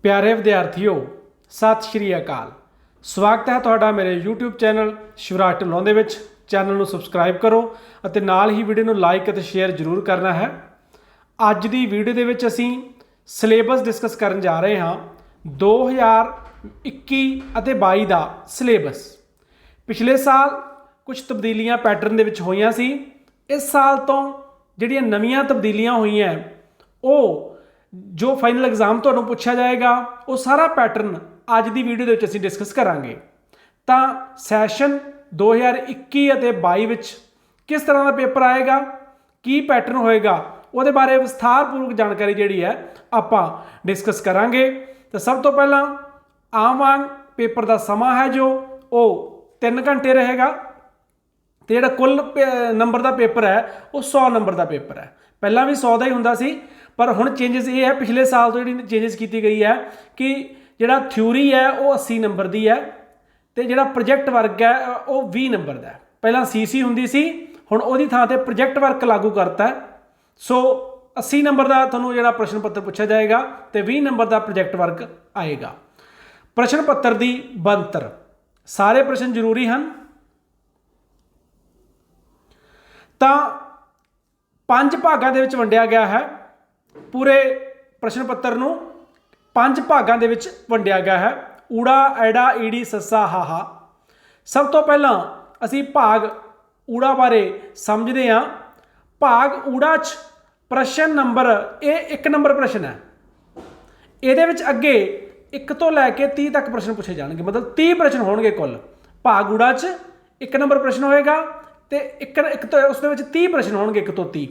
प्यारे विद्यार्थियों, सत श्री अकाल। स्वागत है तुहाडा मेरे यूट्यूब चैनल शिवराज ढिल्लों दे विच। चैनल नूं सबसक्राइब करो अते नाल ही वीडियो नूं लाइक अते शेयर जरूर करना है। अज दी वीडियो दे विच असीं सिलेबस डिस्कस करन जा रहे हाँ 2021 अते 22 दा सिलेबस। पिछले साल कुछ तब्दीलियां पैटर्न दे विच होईयां सी। इस साल तो जिहड़ियां नवीआं तब्दीलियां होईयां वो जो फाइनल एग्जाम तुहानूं पुछया जाएगा वो सारा पैटर्न अज की वीडियो दे विच असीं डिस्कस करांगे। तो सैशन 2021 अते 22 विच किस तरह का पेपर आएगा, की पैटर्न होएगा, वो बारे विस्तारपूर्वक जानकारी जिहड़ी है आपां डिस्कस करांगे। तो सब तो पहला आम वांग पेपर का समा है जो वो 3 घंटे रहेगा। तो जिहड़ा कुल नंबर का पेपर है वो 100 नंबर का पेपर है। पहला भी 100 का ही हुंदा सी, पर हुण चेंजिस ये है पिछले साल तो जी चेंजिस की गई है कि जिहड़ा थ्योरी है वो 80 नंबर की है, तो जिहड़ा प्रोजैक्ट वर्क है वो 20 नंबर का है। पहला CC हुंदी सी, हुण उहदी थां ते प्रोजैक्ट वर्क लागू करता है। सो 80 नंबर का तुहानूं जिहड़ा प्रश्न पत्र पूछा जाएगा तो 20 नंबर का प्रोजैक्ट वर्क आएगा। प्रश्न पत्र की बनतर, सारे प्रश्न जरूरी हैं। तो 5 भागों के विच वंडिया गया है। पूरे प्रश्न पत्र नूं 5 भागों के विच वंडिया गया है। ऊड़ा ऐड़ा ईड़ी सस्सा हाहा। सब तो पहला असी भाग ऊड़ा बारे समझते हाँ। भाग ऊड़ा च प्रश्न नंबर ये 1 नंबर प्रश्न है। ये अगे 1 तो लैके 30 तक प्रश्न पूछे जाएंगे, मतलब 30 प्रश्न होंगे कुल। भाग ऊड़ा च 1 नंबर प्रश्न होएगा तो एक तो उस 30 प्रश्न होंगे 1 तो 30।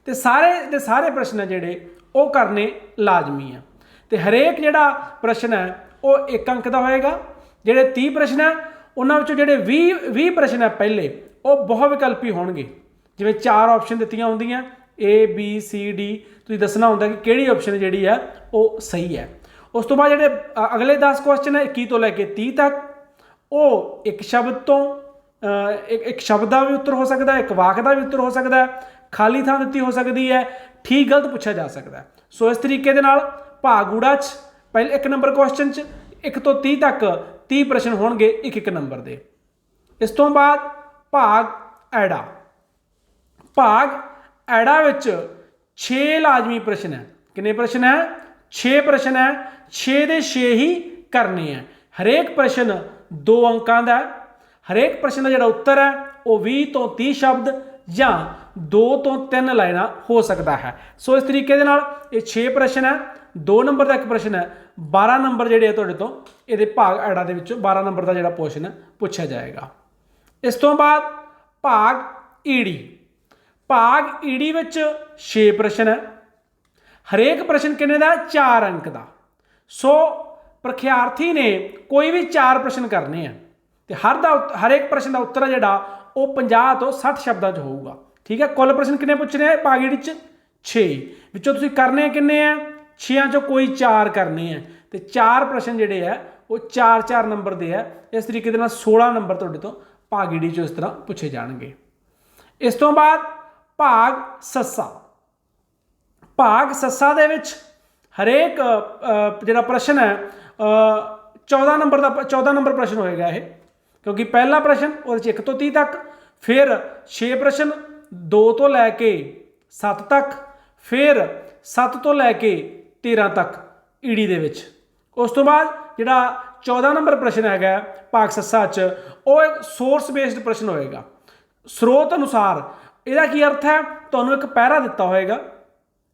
तो सारे के सारे प्रश्न जोड़े वो करने लाजमी है। तो हरेक जोड़ा प्रश्न है वो 1 अंक का होएगा। जोड़े 30 प्रश्न है उन्होंने जोड़े 20 प्रश्न है पहले वो बहुविकल्पी होंगे। जिमें 4 ऑप्शन दित्तियां होंदियां A B C D, तुसीं दसना होंदा कि किहड़ी ऑप्शन जिहड़ी है वो सही है। उस तो बाद जोड़े अगले 10 क्वेश्चन है 21 तो लैके 30 तक, वो एक शब्द तो एक शब्द का भी उत्तर हो सकता है, एक वाक का भी उत्तर हो सकता है, खाली थां दित्ती हो सकती है, ठीक गलत पूछा जा सकता है। सो इस तरीके दे नाल भाग ऊड़ा च पहले 1 नंबर क्वेश्चन च 1 तो 30 तक 30 प्रश्न होंगे 1 नंबर के। इस तो बाद भाग ऐड़ा। भाग ऐड़ा विच 6 लाजमी प्रश्न है। कितने प्रश्न है? 6 प्रश्न है। 6 दे 6 ही करने हैं। हरेक प्रश्न 2 अंकों का है। हरेक प्रश्न का जोड़ा उत्तर है वो 20 तो 30 शब्द या 2 तो 3 लाइना हो सकता है। सो इस तरीके दे नाल ये 6 प्रश्न है। 2 नंबर का 1 प्रश्न है। 12 नंबर जोड़े तुहाडे तो ये भाग ऐड़ा दे विचों 12 नंबर का जोड़ा क्वेश्चन पूछा जाएगा। इस तो बाद भाग ईड़ी। भाग ईड़ी विच 6 प्रश्न है। हरेक प्रश्न किन्ने दा? 4 अंक का। सो प्रख्यार्थी ने कोई भी 4 प्रश्न करने हैं तो हर एक प्रश्न का उत्तर है जोड़ा वो 50 तो 60 शब्दों होगा। ठीक है। कुल प्रश्न कितने पूछने हैं भाग ईड़ी च? 6 विचों तुसीं करने किन्ने हैं? 6 चों कोई 4 करने हैं। तो 4 प्रश्न जोड़े है वो 4-4 नंबर के है। इस तरीके 16 नंबर तुहाडे तो भाग ईड़ी चों इस तरह पूछे जाएंगे। इस तो बाद भाग सस्सा। भाग सस्सा दे विच हरेक जिहड़ा प्रश्न है 14 नंबर प्रश्न होएगा ये, क्योंकि पहला प्रश्न और 1 तो 30 तक, फिर 6 प्रश्न 2 तो लैके 7 तक, फिर 7 तो लैके 13 तक ईड़ी दे विच। उस तो बाद जिहड़ा 14 नंबर प्रश्न है भाग सस्सा च वो एक सोर्स बेस्ड प्रश्न होएगा। स्रोत अनुसार ਇਹਦਾ ਕੀ अर्थ है? ਤੁਹਾਨੂੰ एक पैरा दिता होएगा,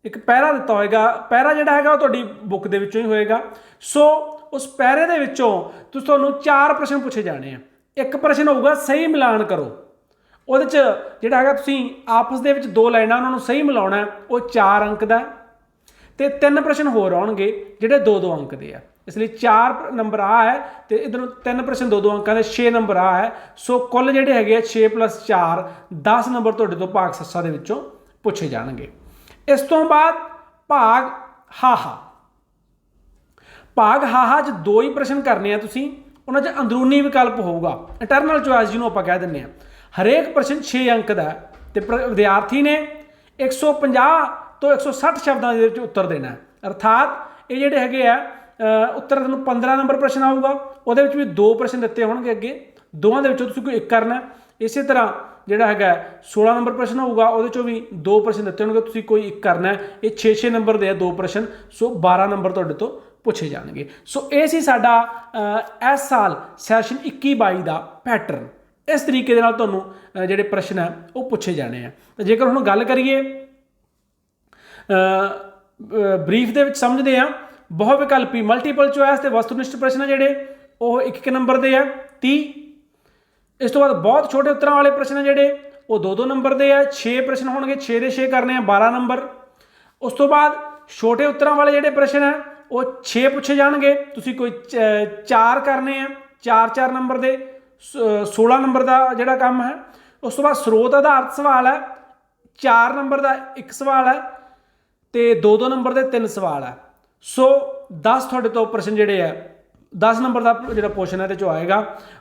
एक पैरा दिता होएगा। पैरा ਜਿਹੜਾ ਹੈਗਾ ਉਹ ਤੁਹਾਡੀ बुक ਦੇ ਵਿੱਚੋਂ ਹੀ ਹੋਏਗਾ। सो उस पैरे ਦੇ ਵਿੱਚੋਂ ਤੁਹਾਨੂੰ 4 प्रश्न पूछे जाने हैं। एक प्रश्न होगा सही मिलान करो, ਉਹਦੇ ਚ ਜਿਹੜਾ ਹੈਗਾ ਤੁਸੀਂ आपस ਦੇ ਵਿੱਚ 2 ਲਾਈਨਾਂ ਉਹਨਾਂ ਨੂੰ सही ਮਿਲਾਉਣਾ है, ਉਹ 4 अंक ਦਾ। ਤੇ 3 प्रश्न होर आउणगे ਜਿਹੜੇ 2-2 अंक ਦੇ ਆ। इसलिए 4 नंबर आ है तो इधर 3 प्रश्न 2-2 अंकों के 6 नंबर आ है। सो कुल जोड़े है 6 + 4 10 नंबर तुहाडे तो भाग सस्सा दे विचों पूछे जाएंगे। इस तो बाद भाग हाहा। भाग हाहा च 2 ही प्रश्न करने हैं तुसीं। उन्हां च अंदरूनी विकल्प होगा, इंटरनल चॉइस जिन्होंने आप कह दिंदे आ। हरेक प्रश्न 6 अंक का है तो विद्यार्थी ने 150 तो 160 शब्दों के उत्तर देना है। अर्थात ये जोड़े है ਉੱਤਰ ਤੁਹਾਨੂੰ 15 ਨੰਬਰ ਪ੍ਰਸ਼ਨ ਆਊਗਾ, ਉਹਦੇ ਵਿੱਚ ਵੀ 2 ਪ੍ਰਸ਼ਨ ਦਿੱਤੇ ਹੋਣਗੇ ਅੱਗੇ, ਦੋਵਾਂ ਦੇ ਵਿੱਚੋਂ ਤੁਸੀਂ ਕੋਈ ਇੱਕ ਕਰਨਾ। ਇਸੇ ਤਰ੍ਹਾਂ ਜਿਹੜਾ ਹੈਗਾ 16 ਨੰਬਰ ਪ੍ਰਸ਼ਨ ਹੋਊਗਾ, ਉਹਦੇ ਚੋਂ ਵੀ 2 ਪ੍ਰਸ਼ਨ ਦਿੱਤੇ ਹੋਣਗੇ, ਤੁਸੀਂ ਕੋਈ ਇੱਕ ਕਰਨਾ ਹੈ। ਇਹ 6-6 ਨੰਬਰ ਦੇ ਆ 2 ਪ੍ਰਸ਼ਨ, ਸੋ 12 ਨੰਬਰ ਤੁਹਾਡੇ ਤੋਂ ਪੁੱਛੇ ਜਾਣਗੇ। ਸੋ ਇਹ ਸੀ ਸਾਡਾ ਇਸ ਸਾਲ ਸੈਸ਼ਨ 21-22 ਦਾ ਪੈਟਰਨ। ਇਸ ਤਰੀਕੇ ਦੇ ਨਾਲ ਤੁਹਾਨੂੰ ਜਿਹੜੇ ਪ੍ਰਸ਼ਨ ਹੈ ਉਹ ਪੁੱਛੇ ਜਾਣੇ ਆ। ਤਾਂ ਜੇਕਰ ਹੁਣ ਗੱਲ ਕਰੀਏ ਬਰੀਫ ਦੇ ਵਿੱਚ ਸਮਝਦੇ ਆ, ਬਹੁ ਵਿਕਲਪੀ ਮਲਟੀਪਲ ਚੋਇਸ ਤੇ ਵਸਤੂਨਿਸ਼ਟ ਪ੍ਰਸ਼ਨ ਆ ਜਿਹੜੇ ਉਹ 1-1 ਨੰਬਰ ਦੇ ਆ 30। ਇਸ ਤੋਂ ਬਾਅਦ ਬਹੁਤ ਛੋਟੇ ਉੱਤਰਾਂ ਵਾਲੇ ਪ੍ਰਸ਼ਨ ਆ ਜਿਹੜੇ ਉਹ 2-2 ਨੰਬਰ ਦੇ ਆ। 6 ਪ੍ਰਸ਼ਨ ਹੋਣਗੇ, 6 ਦੇ 6 ਕਰਨੇ ਆ, 12 ਨੰਬਰ। ਉਸ ਤੋਂ ਬਾਅਦ ਛੋਟੇ ਉੱਤਰਾਂ ਵਾਲੇ ਜਿਹੜੇ ਪ੍ਰਸ਼ਨ ਆ ਉਹ 6 ਪੁੱਛੇ ਜਾਣਗੇ, ਤੁਸੀਂ ਕੋਈ 4 ਕਰਨੇ ਆ, 4-4 ਨੰਬਰ ਦੇ, 16 ਨੰਬਰ ਦਾ ਜਿਹੜਾ ਕੰਮ ਹੈ। ਉਸ ਤੋਂ ਬਾਅਦ ਸਰੋਤ ਆਧਾਰਿਤ ਸਵਾਲ ਹੈ, 4 ਨੰਬਰ ਦਾ 1 ਸਵਾਲ ਹੈ ਤੇ 2-2 ਨੰਬਰ ਦੇ 3 ਸਵਾਲ ਹੈ। ਸੋ 10 ਤੁਹਾਡੇ ਤੋਂ ਪ੍ਰਸ਼ਨ ਜਿਹੜੇ ਆ 10 ਨੰਬਰ ਦਾ ਜਿਹੜਾ ਪੋਰਸ਼ਨ ਹੈ ਇਹਦੇ ਚੋਂ ਆਏਗਾ।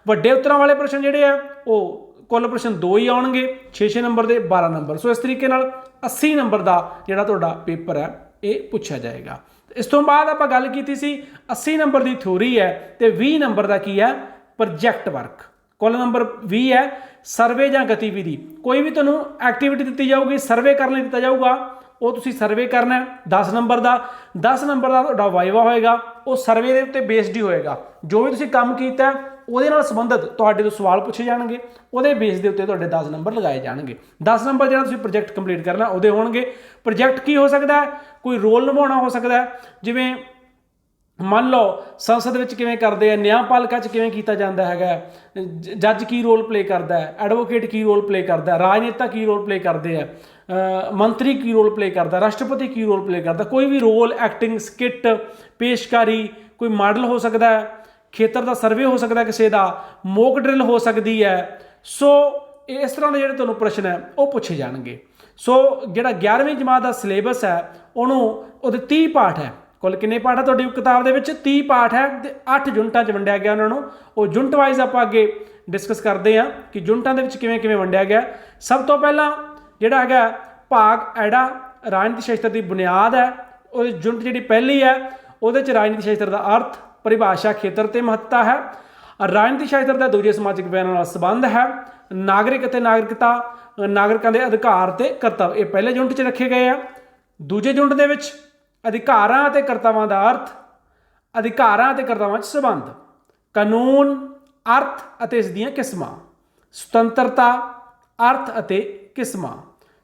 ਵੱਡੇ ਉੱਤਰਾਂ ਵਾਲੇ ਪ੍ਰਸ਼ਨ ਜਿਹੜੇ ਆ ਉਹ ਕੁੱਲ ਪ੍ਰਸ਼ਨ 2 ਹੀ ਆਉਣਗੇ, 6-6 ਨੰਬਰ ਦੇ 12 ਨੰਬਰ। ਸੋ ਇਸ ਤਰੀਕੇ ਨਾਲ 80 ਨੰਬਰ ਦਾ ਜਿਹੜਾ ਤੁਹਾਡਾ ਪੇਪਰ ਹੈ ਇਹ ਪੁੱਛਿਆ ਜਾਏਗਾ। ਇਸ ਤੋਂ ਬਾਅਦ ਆਪਾਂ ਗੱਲ ਕੀਤੀ ਸੀ 80 ਨੰਬਰ ਦੀ ਥਿਊਰੀ ਹੈ ਤੇ 20 ਨੰਬਰ ਦਾ ਕੀ ਹੈ ਪ੍ਰੋਜੈਕਟ ਵਰਕ। ਕੁੱਲ ਨੰਬਰ 20 ਹੈ ਸਰਵੇ ਜਾਂ ਗਤੀਵਿਧੀ। ਕੋਈ ਵੀ ਤੁਹਾਨੂੰ ਐਕਟੀਵਿਟੀ ਦਿੱਤੀ ਜਾਊਗੀ, ਸਰਵੇ ਕਰਨ ਲਈ ਦਿੱਤਾ ਜਾਊਗਾ, ਉਹ ਤੁਸੀਂ ਸਰਵੇ ਕਰਨਾ 10 ਨੰਬਰ ਦਾ। 10 ਨੰਬਰ ਦਾ ਤੁਹਾਡਾ ਵਾਈਵਾ ਹੋਏਗਾ, ਉਹ ਸਰਵੇ ਦੇ ਉੱਤੇ ਬੇਸਡ ਹੀ ਹੋਏਗਾ। ਜੋ ਵੀ ਤੁਸੀਂ ਕੰਮ ਕੀਤਾ ਉਹਦੇ ਨਾਲ ਸੰਬੰਧਿਤ ਤੁਹਾਡੇ ਤੋਂ ਸਵਾਲ ਪੁੱਛੇ ਜਾਣਗੇ, ਉਹਦੇ ਬੇਸ ਦੇ ਉੱਤੇ ਤੁਹਾਡੇ 10 ਨੰਬਰ ਲਗਾਏ ਜਾਣਗੇ। 10 ਨੰਬਰ ਜਿਹੜਾ ਤੁਸੀਂ ਪ੍ਰੋਜੈਕਟ ਕੰਪਲੀਟ ਕਰਨਾ ਉਹਦੇ ਹੋਣਗੇ। ਪ੍ਰੋਜੈਕਟ ਕੀ ਹੋ ਸਕਦਾ ਹੈ, ਕੋਈ ਰੋਲ ਨਿਭਾਉਣਾ ਹੋ ਸਕਦਾ ਹੈ, ਜਿਵੇਂ ਮੰਨ ਲਓ ਸੰਸਦ ਵਿੱਚ ਕਿਵੇਂ ਕਰਦੇ ਆ, ਨਿਆਂਪਾਲਿਕਾ 'ਚ ਕਿਵੇਂ ਕੀਤਾ ਜਾਂਦਾ ਹੈਗਾ, ਜੱਜ ਕੀ ਰੋਲ ਪਲੇ ਕਰਦਾ ਹੈ, ਐਡਵੋਕੇਟ ਕੀ ਰੋਲ ਪਲੇ ਕਰਦਾ, ਰਾਜਨੇਤਾ ਕੀ ਰੋਲ ਪਲੇ ਕਰਦੇ ਆ, ਮੰਤਰੀ ਕੀ ਰੋਲ ਪਲੇ ਕਰਦਾ, ਰਾਸ਼ਟਰਪਤੀ ਕੀ ਰੋਲ ਪਲੇ ਕਰਦਾ। ਕੋਈ ਵੀ ਰੋਲ, ਐਕਟਿੰਗ, ਸਕਿੱਟ, ਪੇਸ਼ਕਾਰੀ, ਕੋਈ ਮਾਡਲ ਹੋ ਸਕਦਾ ਹੈ, ਖੇਤਰ ਦਾ ਸਰਵੇ ਹੋ ਸਕਦਾ ਕਿਸੇ ਦਾ, ਮੋਕ ਡਰਿਲ ਹੋ ਸਕਦੀ ਹੈ। ਸੋ ਇਸ ਤਰ੍ਹਾਂ ਦੇ ਜਿਹੜੇ ਤੁਹਾਨੂੰ ਪ੍ਰਸ਼ਨ ਹੈ ਉਹ ਪੁੱਛੇ ਜਾਣਗੇ। ਸੋ ਜਿਹੜਾ 11ਵੀਂ ਜਮਾਤ ਦਾ ਸਿਲੇਬਸ ਹੈ ਉਹਦੇ 30 ਪਾਠ ਹੈ। ਕੁੱਲ ਕਿੰਨੇ ਪਾਠ ਹੈ ਤੁਹਾਡੀ ਕਿਤਾਬ ਦੇ ਵਿੱਚ? 30 ਪਾਠ ਹੈ ਤੇ 8 ਯੂਨਿਟਾਂ 'ਚ ਵੰਡਿਆ ਗਿਆ ਉਹਨਾਂ ਨੂੰ। ਉਹ ਯੂਨਿਟ ਵਾਈਜ਼ ਆਪਾਂ ਅੱਗੇ ਡਿਸਕਸ ਕਰਦੇ ਹਾਂ ਕਿ ਯੂਨਿਟਾਂ ਦੇ ਵਿੱਚ ਕਿਵੇਂ ਕਿਵੇਂ ਵੰਡਿਆ ਗਿਆ। ਸਭ ਤੋਂ ਪਹਿਲਾਂ ਜਿਹੜਾ ਹੈਗਾ ਭਾਗ ਐੜਾ ਰਾਜਨੀਤੀ ਸ਼ਾਸਤਰ ਦੀ ਬੁਨਿਆਦ ਹੈ, ਉਹ ਯੂਨਿਟ ਜਿਹੜੀ ਪਹਿਲੀ ਹੈ ਉਹਦੇ 'ਚ ਰਾਜਨੀਤੀ ਸ਼ਾਸਤਰ ਦਾ ਅਰਥ, ਪਰਿਭਾਸ਼ਾ, ਖੇਤਰ ਤੇ ਮਹੱਤਤਾ ਹੈ। ਰਾਜਨੀਤੀ ਸ਼ਾਸਤਰ ਦਾ ਦੂਜੇ ਸਮਾਜਿਕ ਬਿਆਨਾਂ ਨਾਲ ਸੰਬੰਧ ਹੈ। ਨਾਗਰਿਕ ਅਤੇ ਨਾਗਰਿਕਤਾ, ਨਾਗਰਿਕਾਂ ਦੇ ਅਧਿਕਾਰ ਤੇ ਕਰਤੱਵ, ਇਹ ਪਹਿਲੇ ਯੂਨਿਟ 'ਚ ਰੱਖੇ ਗਏ ਆ। ਦੂਜੇ ਯੂਨਿਟ ਦੇ ਵਿੱਚ ਅਧਿਕਾਰਾਂ ਅਤੇ ਕਰਤੱਵਾਂ ਦਾ ਅਰਥ, ਅਧਿਕਾਰਾਂ ਅਤੇ ਕਰਤੱਵਾਂ 'ਚ ਸੰਬੰਧ, ਕਾਨੂੰਨ, ਅਰਥ ਅਤੇ ਇਸ ਦੀਆਂ ਕਿਸਮਾਂ, ਸੁਤੰਤਰਤਾ, ਅਰਥ ਅਤੇ ਕਿਸਮਾਂ,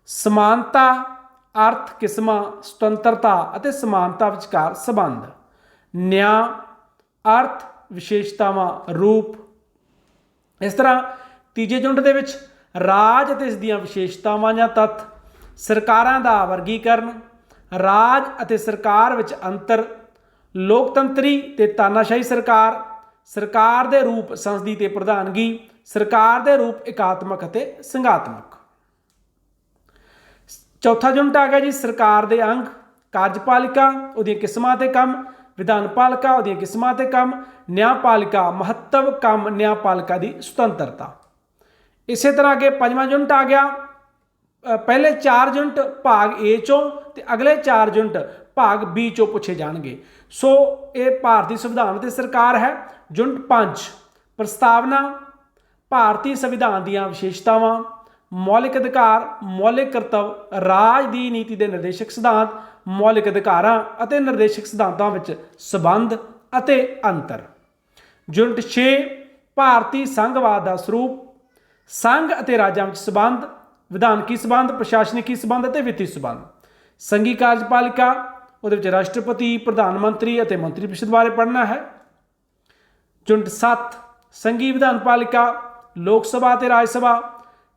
ਸਮਾਨਤਾ, ਅਰਥ, ਕਿਸਮਾਂ, ਸੁਤੰਤਰਤਾ ਅਤੇ ਸਮਾਨਤਾ ਵਿਚਕਾਰ ਸੰਬੰਧ, ਨਿਆਂ, ਅਰਥ, ਵਿਸ਼ੇਸ਼ਤਾਵਾਂ, ਰੂਪ। ਇਸ ਤਰ੍ਹਾਂ ਤੀਜੇ ਯੂਨਿਟ ਦੇ ਵਿੱਚ ਰਾਜ ਅਤੇ ਇਸ ਦੀਆਂ ਵਿਸ਼ੇਸ਼ਤਾਵਾਂ ਜਾਂ ਤੱਥ, ਸਰਕਾਰਾਂ ਦਾ ਵਰਗੀਕਰਨ, ਰਾਜ ਅਤੇ ਸਰਕਾਰ ਵਿੱਚ ਅੰਤਰ, ਲੋਕਤੰਤਰੀ ਤੇ ਤਾਨਾਸ਼ਾਹੀ ਸਰਕਾਰ, ਸਰਕਾਰ ਦੇ ਰੂਪ ਸੰਸਦੀ ਤੇ ਪ੍ਰਧਾਨਗੀ, ਸਰਕਾਰ ਦੇ ਰੂਪ ਇਕਾਤਮਕ ਅਤੇ ਸੰਘਾਤਮਕ। ਚੌਥਾ ਯੂਨਿਟ ਆ ਗਿਆ ਜੀ ਸਰਕਾਰ ਦੇ ਅੰਗ, ਕਾਰਜਪਾਲਿਕਾ, ਉਹਦੀਆਂ ਕਿਸਮਾਂ ਤੇ ਕੰਮ, ਵਿਧਾਨਪਾਲਿਕਾ, ਉਹਦੀਆਂ ਕਿਸਮਾਂ ਤੇ ਕੰਮ, ਨਿਆਂਪਾਲਿਕਾ, ਮਹੱਤਵ, ਕੰਮ, ਨਿਆਂਪਾਲਿਕਾ ਦੀ ਸੁਤੰਤਰਤਾ। ਇਸੇ ਤਰ੍ਹਾਂ ਅੱਗੇ ਪੰਜਵਾਂ ਯੂਨਿਟ ਆ ਗਿਆ, ਪਹਿਲੇ 4 ਯੂਨਿਟ ਭਾਗ ਏ ਚੋਂ ਤੇ ਅਗਲੇ 4 ਯੂਨਿਟ ਭਾਗ ਬੀ ਚੋਂ ਪੁੱਛੇ ਜਾਣਗੇ। ਸੋ ਇਹ ਭਾਰਤੀ ਸੰਵਿਧਾਨ ਤੇ ਸਰਕਾਰ ਹੈ। ਯੂਨਿਟ 5 ਪ੍ਰਸਤਾਵਨਾ, ਭਾਰਤੀ ਸੰਵਿਧਾਨ ਦੀਆਂ ਵਿਸ਼ੇਸ਼ਤਾਵਾਂ, ਮੌਲਿਕ ਅਧਿਕਾਰ, ਮੌਲਿਕ ਕਰਤੱਵ, ਰਾਜ ਦੀ ਨੀਤੀ ਦੇ ਨਿਰਦੇਸ਼ਕ ਸਿਧਾਂਤ, ਮੌਲਿਕ ਅਧਿਕਾਰਾਂ ਅਤੇ ਨਿਰਦੇਸ਼ਕ ਸਿਧਾਂਤਾਂ ਵਿੱਚ ਸੰਬੰਧ ਅਤੇ ਅੰਤਰ। ਯੂਨਿਟ 6 ਭਾਰਤੀ ਸੰਘਵਾਦ ਦਾ ਸਰੂਪ, ਸੰਘ ਅਤੇ ਰਾਜਾਂ ਵਿੱਚ ਸੰਬੰਧ, ਵਿਧਾਨਕੀ ਸੰਬੰਧ, ਪ੍ਰਸ਼ਾਸਨਿਕੀ ਸੰਬੰਧ ਅਤੇ ਵਿੱਤੀ ਸੰਬੰਧ। ਸੰਘੀ ਕਾਰਜਪਾਲਿਕਾ, ਉਹਦੇ ਵਿੱਚ ਰਾਸ਼ਟਰਪਤੀ, ਪ੍ਰਧਾਨ ਮੰਤਰੀ ਅਤੇ ਮੰਤਰੀ ਪ੍ਰੀਸ਼ਦ ਬਾਰੇ ਪੜ੍ਹਨਾ ਹੈ। ਯੂਨਿਟ 7 ਸੰਘੀ ਵਿਧਾਨਪਾਲਿਕਾ, ਲੋਕ ਸਭਾ ਅਤੇ ਰਾਜ ਸਭਾ,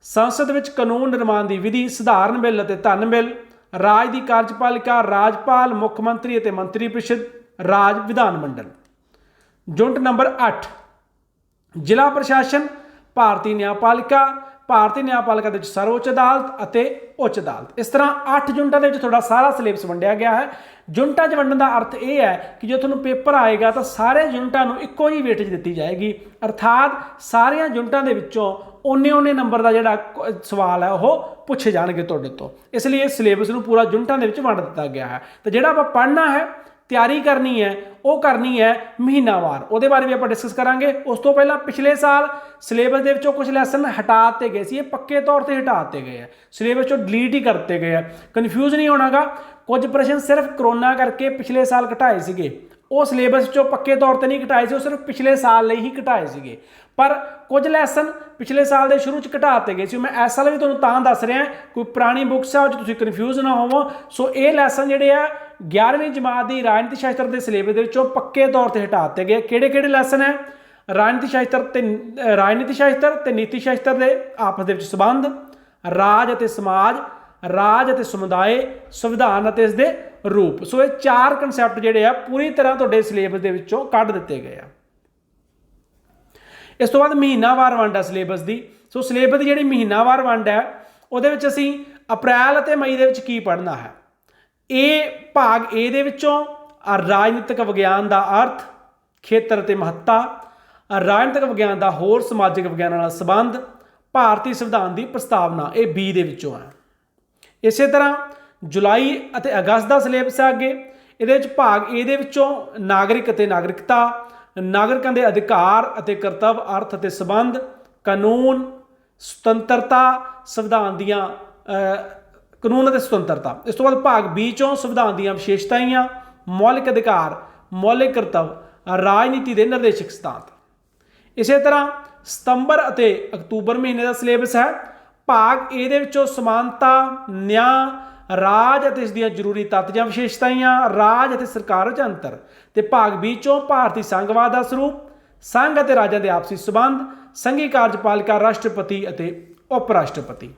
ਸੰਸਦ ਵਿੱਚ ਕਾਨੂੰਨ ਨਿਰਮਾਣ ਦੀ ਵਿਧੀ, ਸਧਾਰਨ ਬਿੱਲ ਅਤੇ ਧਨ ਬਿੱਲ, ਰਾਜ ਦੀ ਕਾਰਜਪਾਲਿਕਾ, ਰਾਜਪਾਲ, ਮੁੱਖ ਮੰਤਰੀ ਅਤੇ ਮੰਤਰੀ ਪ੍ਰੀਸ਼ਦ, ਰਾਜ ਵਿਧਾਨ ਮੰਡਲ। ਯੂਨਿਟ ਨੰਬਰ 8 ਜ਼ਿਲ੍ਹਾ ਪ੍ਰਸ਼ਾਸਨ, ਭਾਰਤੀ ਨਿਆਂਪਾਲਿਕਾ, ਭਾਰਤੀ ਨਿਆਂਪਾਲਿਕਾ ਦੇ ਵਿੱਚ ਸਰਵਉੱਚ ਅਦਾਲਤ ਅਤੇ ਉੱਚ ਅਦਾਲਤ। ਇਸ ਤਰ੍ਹਾਂ 8 ਯੂਨਿਟਾਂ ਦੇ ਵਿੱਚ ਤੁਹਾਡਾ ਸਾਰਾ ਸਿਲੇਬਸ ਵੰਡਿਆ ਗਿਆ ਹੈ। ਯੂਨਿਟਾਂ 'ਚ ਵੰਡਣ ਦਾ ਅਰਥ ਇਹ ਹੈ ਕਿ ਜੇ ਤੁਹਾਨੂੰ ਪੇਪਰ ਆਏਗਾ ਤਾਂ ਸਾਰੇ ਯੂਨਿਟਾਂ ਨੂੰ ਇੱਕੋ ਜਿਹੀ ਵੇਟੇਜ ਦਿੱਤੀ ਜਾਏਗੀ, ਅਰਥਾਤ ਸਾਰੀਆਂ ਯੂਨਿਟਾਂ ਦੇ ਵਿੱਚੋਂ ਓਨੇ ਨੰਬਰ ਦਾ ਜਿਹੜਾ ਸਵਾਲ ਹੈ ਉਹ ਪੁੱਛੇ ਜਾਣਗੇ ਤੁਹਾਡੇ ਤੋਂ। ਇਸ ਲਈ ਇਸ ਸਿਲੇਬਸ ਨੂੰ ਪੂਰਾ ਯੂਨਿਟਾਂ ਦੇ ਵਿੱਚ ਵੰਡ ਦਿੱਤਾ ਗਿਆ ਹੈ। ਤਾਂ ਜਿਹੜਾ ਆਪਾਂ ਪੜ੍ਹਨਾ ਹੈ ਤਿਆਰੀ ਕਰਨੀ ਹੈ ਉਹ ਕਰਨੀ ਹੈ ਮਹੀਨਾਵਾਰ, ਉਹਦੇ ਬਾਰੇ ਵੀ ਆਪਾਂ ਡਿਸਕਸ ਕਰਾਂਗੇ। ਉਸ ਤੋਂ ਪਹਿਲਾਂ ਪਿਛਲੇ ਸਾਲ ਸਿਲੇਬਸ ਦੇ ਵਿੱਚੋਂ ਕੁਝ ਲੈਸਨ ਹਟਾ ਦਿੱਤੇ ਗਏ ਸੀ, ਇਹ ਪੱਕੇ ਤੌਰ ਤੇ ਹਟਾ ਦਿੱਤੇ ਗਏ ਆ, ਸਿਲੇਬਸ ਚੋਂ ਡਿਲੀਟ ਹੀ ਕਰ ਦਿੱਤੇ ਗਏ ਆ। ਕਨਫਿਊਜ਼ ਨਹੀਂ ਹੋਣਾਗਾ, ਕੁਝ ਪ੍ਰਸ਼ਨ ਸਿਰਫ ਕਰੋਨਾ ਕਰਕੇ ਪਿਛਲੇ ਸਾਲ ਘਟਾਏ ਸੀਗੇ, ਉਹ ਸਿਲੇਬਸ ਚੋਂ ਪੱਕੇ ਤੌਰ ਤੇ ਨਹੀਂ ਘਟਾਏ ਸੀ, ਉਹ ਸਿਰਫ ਪਿਛਲੇ ਸਾਲ ਲਈ ਹੀ ਘਟਾਏ ਸੀਗੇ। ਪਰ ਕੁਝ ਲੈਸਨ ਪਿਛਲੇ ਸਾਲ ਦੇ ਸ਼ੁਰੂ 'ਚ ਘਟਾ ਦਿੱਤੇ ਗਏ ਸੀ, ਮੈਂ ਇਸ ਸਾਲ ਵੀ ਤੁਹਾਨੂੰ ਤਾਂ ਦੱਸ ਰਿਹਾ, ਕੋਈ ਪੁਰਾਣੀ ਬੁੱਕਸ ਆ ਉਹ 'ਚ ਤੁਸੀਂ ਕਨਫਿਊਜ਼ ਨਾ ਹੋਵੋ। ਸੋ ਇਹ ਲੈਸਨ ਜਿਹੜੇ ਆ 11ਵੀਂ ਜਮਾਤ ਦੀ ਰਾਜਨੀਤੀ ਸ਼ਾਸਤਰ ਦੇ ਸਿਲੇਬਸ ਦੇ ਵਿੱਚੋਂ ਪੱਕੇ ਤੌਰ ਤੇ ਹਟਾ ਦਿੱਤੇ ਗਏ। ਕਿਹੜੇ ਲੈਸਨ ਹੈ? ਰਾਜਨੀਤੀ ਸ਼ਾਸਤਰ ਤੇ ਨੀਤੀ ਸ਼ਾਸਤਰ ਦੇ ਆਪਸ ਦੇ ਵਿੱਚ ਸੰਬੰਧ, ਰਾਜ ਅਤੇ ਸਮਾਜ, ਰਾਜ ਅਤੇ ਸਮੁਦਾਇ, ਸੰਵਿਧਾਨ ਅਤੇ ਇਸ ਦੇ ਰੂਪ। ਸੋ ਇਹ 4 ਕਨਸੈਪਟ ਜਿਹੜੇ ਆ ਪੂਰੀ ਤਰ੍ਹਾਂ ਤੁਹਾਡੇ ਸਿਲੇਬਸ ਦੇ ਵਿੱਚੋਂ ਕੱਢ ਦਿੱਤੇ ਗਏ ਆ। ਇਸ ਤੋਂ ਬਾਅਦ ਮਹੀਨਾਵਾਰ ਵੰਡ ਹੈ ਸਿਲੇਬਸ ਦੀ। ਸੋ ਸਿਲੇਬਸ ਦੀ ਜਿਹੜੀ ਮਹੀਨਾਵਾਰ ਵੰਡ ਹੈ ਉਹਦੇ ਵਿੱਚ ਅਸੀਂ ਅਪ੍ਰੈਲ ਅਤੇ ਮਈ ਦੇ ਵਿੱਚ ਕੀ ਪੜ੍ਹਨਾ ਹੈ। ਇਹ ਭਾਗ ਏ ਦੇ ਵਿੱਚੋਂ ਰਾਜਨੀਤਿਕ ਵਿਗਿਆਨ ਦਾ ਅਰਥ, ਖੇਤਰ ਅਤੇ ਮਹੱਤਤਾ, ਰਾਜਨੀਤਿਕ ਵਿਗਿਆਨ ਦਾ ਹੋਰ ਸਮਾਜਿਕ ਵਿਗਿਆਨਾਂ ਨਾਲ ਸੰਬੰਧ, ਭਾਰਤੀ ਸੰਵਿਧਾਨ ਦੀ ਪ੍ਰਸਤਾਵਨਾ, ਇਹ ਬੀ ਦੇ ਵਿੱਚੋਂ ਹੈ। ਇਸੇ ਤਰ੍ਹਾਂ ਜੁਲਾਈ ਅਤੇ ਅਗਸਤ ਦਾ ਸਿਲੇਬਸ ਹੈ ਅੱਗੇ, ਇਹਦੇ ਵਿੱਚ ਭਾਗ ਏ ਦੇ ਵਿੱਚੋਂ ਨਾਗਰਿਕ ਅਤੇ ਨਾਗਰਿਕਤਾ, ਨਾਗਰਿਕਾਂ ਦੇ ਅਧਿਕਾਰ ਅਤੇ ਕਰਤੱਵ, ਅਰਥ ਅਤੇ ਸੰਬੰਧ, ਕਾਨੂੰਨ, ਸੁਤੰਤਰਤਾ, ਸੰਵਿਧਾਨ ਦੀਆਂ ਕਾਨੂੰਨ ਅਤੇ ਸੁਤੰਤਰਤਾ। ਇਸ ਤੋਂ ਬਾਅਦ ਭਾਗ ਬੀ ਚੋਂ ਸੰਵਿਧਾਨ ਦੀਆਂ ਵਿਸ਼ੇਸ਼ਤਾਵਾਂ, ਮੌਲਿਕ ਅਧਿਕਾਰ, ਮੌਲਿਕ ਕਰਤੱਵ, ਰਾਜਨੀਤੀ ਦੇ ਨਿਰਦੇਸ਼ਕ ਸਿਧਾਂਤ। ਇਸੇ ਤਰ੍ਹਾਂ ਸਤੰਬਰ ਅਤੇ ਅਕਤੂਬਰ ਮਹੀਨੇ ਦਾ ਸਿਲੇਬਸ ਹੈ। ਭਾਗ ਏ ਦੇ ਵਿੱਚੋਂ ਸਮਾਨਤਾ, ਨਿਆਂ, ਰਾਜ ਅਤੇ ਇਸ ਦੀਆਂ ਜ਼ਰੂਰੀ ਤੱਤ ਜਾਂ ਵਿਸ਼ੇਸ਼ਤਾਵਾਂ, ਰਾਜ ਅਤੇ ਸਰਕਾਰ ਵਿੱਚ ਅੰਤਰ। ਤੇ ਭਾਗ ਬੀ ਚੋਂ ਭਾਰਤੀ ਸੰਘਵਾਦ ਦਾ ਸਰੂਪ, ਸੰਘ ਅਤੇ ਰਾਜਾਂ ਦੇ ਆਪਸੀ ਸੰਬੰਧ, ਸੰਘੀ ਕਾਰਜਪਾਲਿਕਾ, ਰਾਸ਼ਟਰਪਤੀ ਅਤੇ ਉਪ ਰਾਸ਼ਟਰਪਤੀ।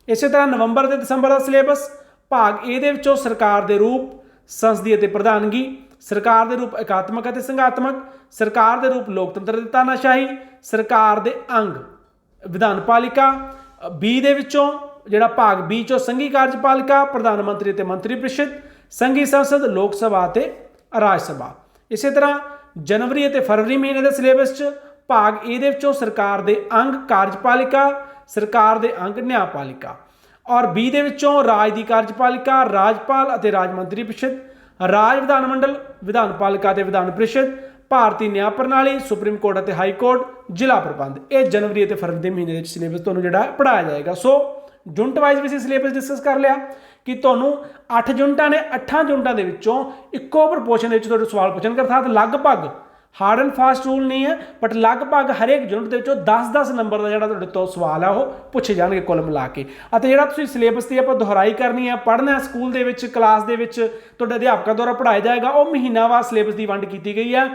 ਇਸੇ ਤਰ੍ਹਾਂ ਨਵੰਬਰ ਅਤੇ ਦਸੰਬਰ ਦਾ ਸਿਲੇਬਸ। ਭਾਗ ਏ ਦੇ ਵਿੱਚੋਂ ਸਰਕਾਰ ਦੇ ਰੂਪ, ਸੰਸਦੀ ਅਤੇ ਪ੍ਰਧਾਨਗੀ, ਸਰਕਾਰ ਦੇ ਰੂਪ ਇਕਾਤਮਕ ਅਤੇ ਸੰਘਾਤਮਕ, ਸਰਕਾਰ ਦੇ ਰੂਪ ਲੋਕਤੰਤਰ ਅਤੇ ਤਾਨਾਸ਼ਾਹੀ, ਸਰਕਾਰ ਦੇ ਅੰਗ ਵਿਧਾਨਪਾਲਿਕਾ। ਬੀ ਦੇ ਵਿੱਚੋਂ ਜਿਹੜਾ ਭਾਗ ਬੀ ਚੋਂ ਸੰਘੀ ਕਾਰਜਪਾਲਿਕਾ, ਪ੍ਰਧਾਨ ਮੰਤਰੀ ਅਤੇ ਮੰਤਰੀ ਪ੍ਰੀਸ਼ਦ, ਸੰਘੀ ਸੰਸਦ, ਲੋਕ ਸਭਾ ਅਤੇ ਰਾਜ ਸਭਾ। ਇਸੇ ਤਰ੍ਹਾਂ ਜਨਵਰੀ ਅਤੇ ਫਰਵਰੀ ਮਹੀਨੇ ਦੇ ਸਿਲੇਬਸ 'ਚ ਭਾਗ ਏ ਦੇ ਵਿੱਚੋਂ ਸਰਕਾਰ ਦੇ ਅੰਗ ਕਾਰਜਪਾਲਿਕਾ, ਸਰਕਾਰ ਦੇ ਅੰਗ ਨਿਆਂਪਾਲਿਕਾ, ਔਰ ਬੀ ਦੇ ਵਿੱਚੋਂ ਰਾਜ ਦੀ ਕਾਰਜਪਾਲਿਕਾ, ਰਾਜਪਾਲ ਅਤੇ ਰਾਜ ਮੰਤਰੀ ਪ੍ਰੀਸ਼ਦ, ਰਾਜ ਵਿਧਾਨ ਮੰਡਲ, ਵਿਧਾਨਪਾਲਿਕਾ ਅਤੇ ਵਿਧਾਨ ਪ੍ਰੀਸ਼ਦ, ਭਾਰਤੀ ਨਿਆਂ ਪ੍ਰਣਾਲੀ, ਸੁਪਰੀਮ ਕੋਰਟ ਅਤੇ ਹਾਈ ਕੋਰਟ, ਜ਼ਿਲ੍ਹਾ ਪ੍ਰਬੰਧ। ਇਹ ਜਨਵਰੀ ਅਤੇ ਫਰਵਰੀ ਦੇ ਮਹੀਨੇ ਦੇ ਵਿੱਚ ਸਿਲੇਬਸ ਤੁਹਾਨੂੰ ਜਿਹੜਾ ਪੜ੍ਹਾਇਆ ਜਾਏਗਾ। ਸੋ ਯੂਨਿਟ ਵਾਈਜ਼ ਵੀ ਅਸੀਂ ਸਿਲੇਬਸ ਡਿਸਕਸ ਕਰ ਲਿਆ ਕਿ ਤੁਹਾਨੂੰ 8 ਯੂਨਿਟਾਂ ਨੇ, 8 ਯੂਨਿਟਾਂ ਦੇ ਵਿੱਚੋਂ ਇੱਕੋ ਪ੍ਰਪੋਰਸ਼ਨ ਦੇ ਵਿੱਚ ਤੁਹਾਡੇ ਸਵਾਲ ਪੁੱਛਣ, ਅਰਥਾਤ ਲਗਭਗ ਹਾਰਡ ਐਂਡ ਫਾਸਟ ਰੂਲ ਨਹੀਂ ਹੈ, ਬਟ ਲਗਭਗ ਹਰੇਕ ਯੂਨਿਟ ਦੇ ਵਿੱਚੋਂ 10-10 ਨੰਬਰ ਦਾ ਜਿਹੜਾ ਤੁਹਾਡੇ ਤੋਂ ਸਵਾਲ ਹੈ ਉਹ ਪੁੱਛੇ ਜਾਣਗੇ ਕੁੱਲ ਮਿਲਾ ਕੇ। ਅਤੇ ਜਿਹੜਾ ਤੁਸੀਂ ਸਿਲੇਬਸ ਦੀ ਆਪਾਂ ਦੁਹਰਾਈ ਕਰਨੀ ਹੈ, ਪੜ੍ਹਨਾ ਸਕੂਲ ਦੇ ਵਿੱਚ, ਕਲਾਸ ਦੇ ਵਿੱਚ ਤੁਹਾਡੇ ਅਧਿਆਪਕਾਂ ਦੁਆਰਾ ਪੜ੍ਹਾਇਆ ਜਾਏਗਾ, ਉਹ ਮਹੀਨਾਵਾਰ ਸਿਲੇਬਸ ਦੀ ਵੰਡ ਕੀਤੀ ਗਈ ਹੈ।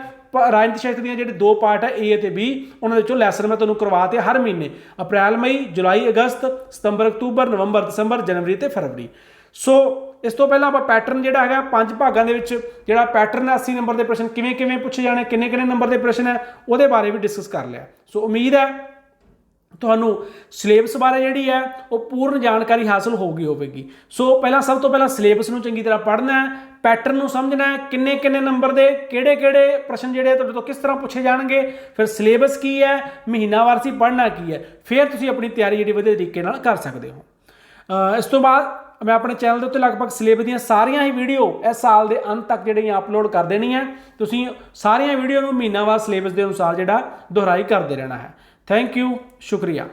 ਰਾਜਨੀਤੀ ਸ਼ਾਸਤਰ ਦੀਆਂ ਜਿਹੜੇ 2 ਪਾਰਟ ਹੈ ਏ ਅਤੇ ਬੀ, ਉਹਨਾਂ ਦੇ ਵਿੱਚੋਂ ਲੈਸਨ ਮੈਂ ਤੁਹਾਨੂੰ ਕਰਵਾਤੇ ਹਰ ਮਹੀਨੇ, ਅਪ੍ਰੈਲ ਮਈ, ਜੁਲਾਈ ਅਗਸਤ, ਸਤੰਬਰ ਅਕਤੂਬਰ, ਨਵੰਬਰ ਦਸੰਬਰ, ਜਨਵਰੀ ਤੇ ਫਰਵਰੀ। ਸੋ ਇਸ ਤੋਂ ਪਹਿਲਾਂ ਆਪਾਂ ਪੈਟਰਨ ਜਿਹੜਾ ਹੈਗਾ 5 ਭਾਗਾਂ ਦੇ ਵਿੱਚ ਜਿਹੜਾ ਪੈਟਰਨ ਹੈ 80 ਨੰਬਰ ਦੇ ਪ੍ਰਸ਼ਨ ਕਿਵੇਂ ਪੁੱਛੇ ਜਾਣੇ, ਕਿੰਨੇ ਨੰਬਰ ਦੇ ਪ੍ਰਸ਼ਨ ਹੈ, ਉਹਦੇ ਬਾਰੇ ਵੀ ਡਿਸਕਸ ਕਰ ਲਿਆ। ਸੋ ਉਮੀਦ ਹੈ ਤੁਹਾਨੂੰ ਸਿਲੇਬਸ ਬਾਰੇ ਜਿਹੜੀ ਹੈ ਉਹ ਪੂਰਨ ਜਾਣਕਾਰੀ ਹਾਸਲ ਹੋ ਗਈ ਹੋਵੇਗੀ। ਸੋ ਸਭ ਤੋਂ ਪਹਿਲਾਂ ਸਿਲੇਬਸ ਨੂੰ ਚੰਗੀ ਤਰ੍ਹਾਂ ਪੜ੍ਹਨਾ ਹੈ, ਪੈਟਰਨ ਨੂੰ ਸਮਝਣਾ ਹੈ, ਕਿੰਨੇ ਨੰਬਰ ਦੇ ਕਿਹੜੇ ਪ੍ਰਸ਼ਨ ਜਿਹੜੇ ਤੁਹਾਡੇ ਤੋਂ ਕਿਸ ਤਰ੍ਹਾਂ ਪੁੱਛੇ ਜਾਣਗੇ, ਫਿਰ ਸਿਲੇਬਸ ਕੀ ਹੈ, ਮਹੀਨਾਵਾਰ ਸੀ ਪੜ੍ਹਨਾ ਕੀ ਹੈ, ਫਿਰ ਤੁਸੀਂ ਆਪਣੀ ਤਿਆਰੀ ਜਿਹੜੀ ਵਧੀਆ ਤਰੀਕੇ ਨਾਲ ਕਰ ਸਕਦੇ ਹੋ। ਇਸ ਤੋਂ ਬਾਅਦ ਮੈਂ ਆਪਣੇ ਚੈਨਲ ਦੇ ਉੱਤੇ ਲਗਭਗ ਸਿਲੇਬਸ ਦੀਆਂ ਸਾਰੀਆਂ ਹੀ ਵੀਡੀਓ ਇਸ ਸਾਲ ਦੇ ਅੰਤ ਤੱਕ ਜਿਹੜੀਆਂ ਅਪਲੋਡ ਕਰ ਦੇਣੀਆਂ, ਤੁਸੀਂ ਸਾਰੀਆਂ ਵੀਡੀਓ ਨੂੰ ਮਹੀਨਾਵਾਰ ਸਿਲੇਬਸ ਦੇ ਅਨੁਸਾਰ ਜਿਹੜਾ ਦੁਹਰਾਈ ਕਰਦੇ ਰਹਿਣਾ ਹੈ। ਥੈਂਕ ਯੂ, ਸ਼ੁਕਰੀਆ।